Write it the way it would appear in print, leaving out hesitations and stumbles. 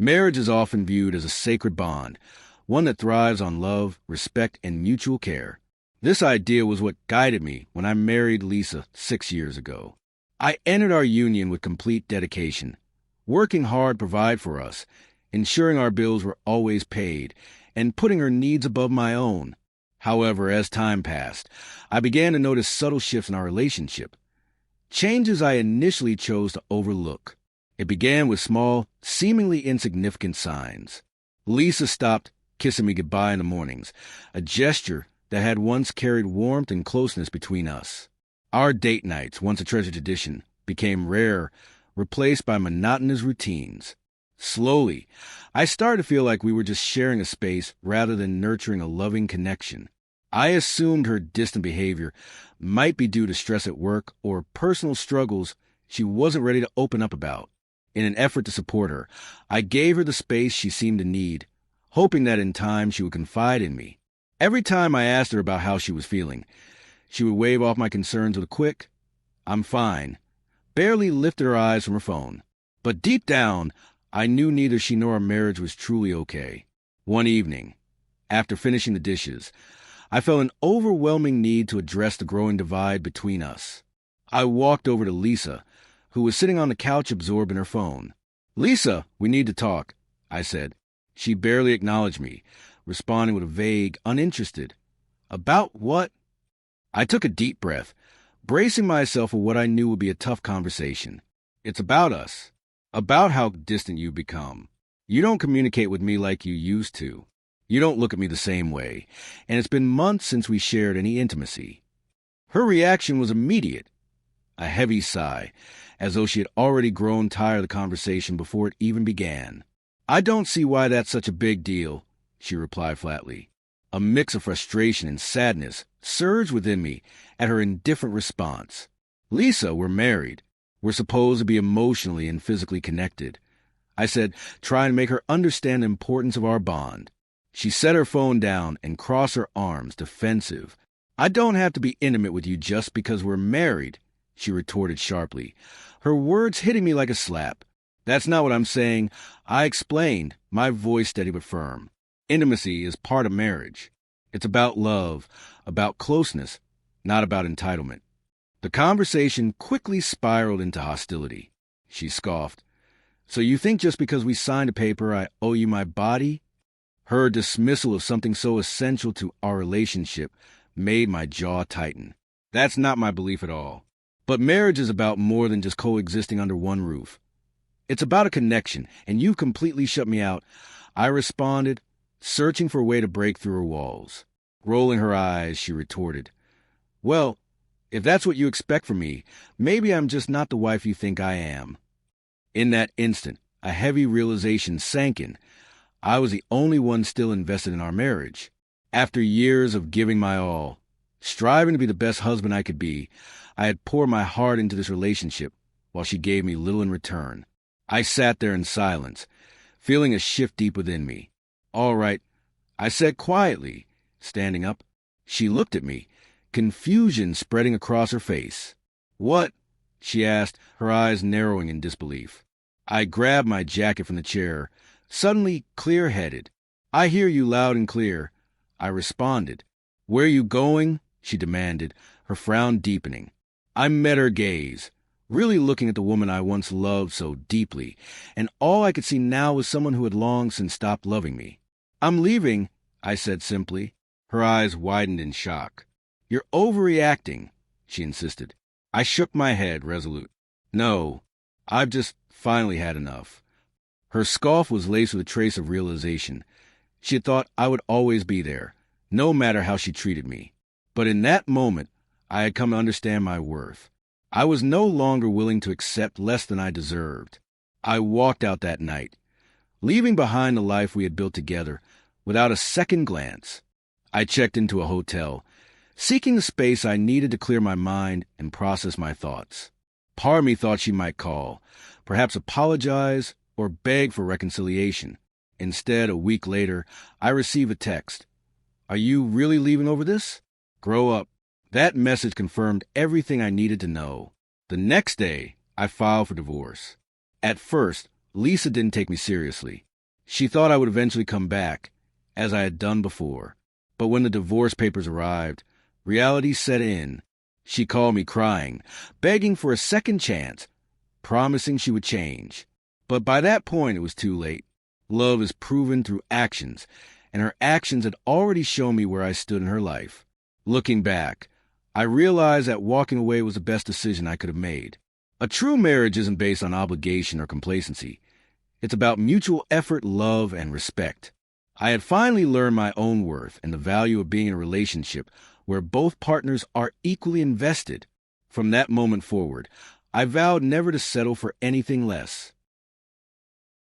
Marriage is often viewed as a sacred bond, one that thrives on love, respect, and mutual care. This idea was what guided me when I married Lisa 6 years ago. I entered our union with complete dedication, working hard to provide for us, ensuring our bills were always paid, and putting her needs above my own. However, as time passed, I began to notice subtle shifts in our relationship, changes I initially chose to overlook. It began with small, seemingly insignificant signs. Lisa stopped kissing me goodbye in the mornings, a gesture that had once carried warmth and closeness between us. Our date nights, once a treasured tradition, became rare, replaced by monotonous routines. Slowly, I started to feel like we were just sharing a space rather than nurturing a loving connection. I assumed her distant behavior might be due to stress at work or personal struggles she wasn't ready to open up about. In an effort to support her, I gave her the space she seemed to need, hoping that in time she would confide in me. Every time I asked her about how she was feeling, she would wave off my concerns with a quick, "I'm fine," barely lifted her eyes from her phone. But deep down, I knew neither she nor our marriage was truly okay. One evening, after finishing the dishes, I felt an overwhelming need to address the growing divide between us. I walked over to Lisa, who was sitting on the couch absorbed in her phone. "Lisa, we need to talk," I said. She barely acknowledged me, responding with a vague, uninterested, "About what?" I took a deep breath, bracing myself for what I knew would be a tough conversation. "It's about us. About how distant you've become. You don't communicate with me like you used to. You don't look at me the same way, and it's been months since we shared any intimacy." Her reaction was immediate, a heavy sigh, as though she had already grown tired of the conversation before it even began. "I don't see why that's such a big deal," she replied flatly. A mix of frustration and sadness surged within me at her indifferent response. "Lisa, we're married. We're supposed to be emotionally and physically connected," I said, trying to make her understand the importance of our bond. She set her phone down and crossed her arms, defensive. "I don't have to be intimate with you just because we're married," she retorted sharply, her words hitting me like a slap. "That's not what I'm saying," I explained, my voice steady but firm. "Intimacy is part of marriage. It's about love, about closeness, not about entitlement." The conversation quickly spiraled into hostility. She scoffed. "So you think just because we signed a paper I owe you my body?" Her dismissal of something so essential to our relationship made my jaw tighten. "That's not my belief at all. But marriage is about more than just coexisting under one roof. It's about a connection, and you've completely shut me out," I responded, searching for a way to break through her walls. Rolling her eyes, she retorted, "Well, if that's what you expect from me, maybe I'm just not the wife you think I am." In that instant, a heavy realization sank in. I was the only one still invested in our marriage. After years of giving my all, striving to be the best husband I could be, I had poured my heart into this relationship while she gave me little in return. I sat there in silence, feeling a shift deep within me. "All right," I said quietly, standing up. She looked at me, confusion spreading across her face. "What?" she asked, her eyes narrowing in disbelief. I grabbed my jacket from the chair, suddenly clear-headed. "I hear you loud and clear," I responded. "Where are you going?" she demanded, her frown deepening. I met her gaze, really looking at the woman I once loved so deeply, and all I could see now was someone who had long since stopped loving me. "I'm leaving," I said simply. Her eyes widened in shock. "You're overreacting," she insisted. I shook my head, resolute. "No, I've just finally had enough." Her scoff was laced with a trace of realization. She had thought I would always be there, no matter how she treated me. But in that moment, I had come to understand my worth. I was no longer willing to accept less than I deserved. I walked out that night, leaving behind the life we had built together, without a second glance. I checked into a hotel, seeking the space I needed to clear my mind and process my thoughts. Part of me thought she might call, perhaps apologize, or beg for reconciliation. Instead, a week later, I received a text. "Are you really leaving over this? Grow up." That message confirmed everything I needed to know. The next day, I filed for divorce. At first, Lisa didn't take me seriously. She thought I would eventually come back, as I had done before. But when the divorce papers arrived, reality set in. She called me crying, begging for a second chance, promising she would change. But by that point, it was too late. Love is proven through actions, and her actions had already shown me where I stood in her life. Looking back, I realized that walking away was the best decision I could have made. A true marriage isn't based on obligation or complacency. It's about mutual effort, love, and respect. I had finally learned my own worth and the value of being in a relationship where both partners are equally invested. From that moment forward, I vowed never to settle for anything less.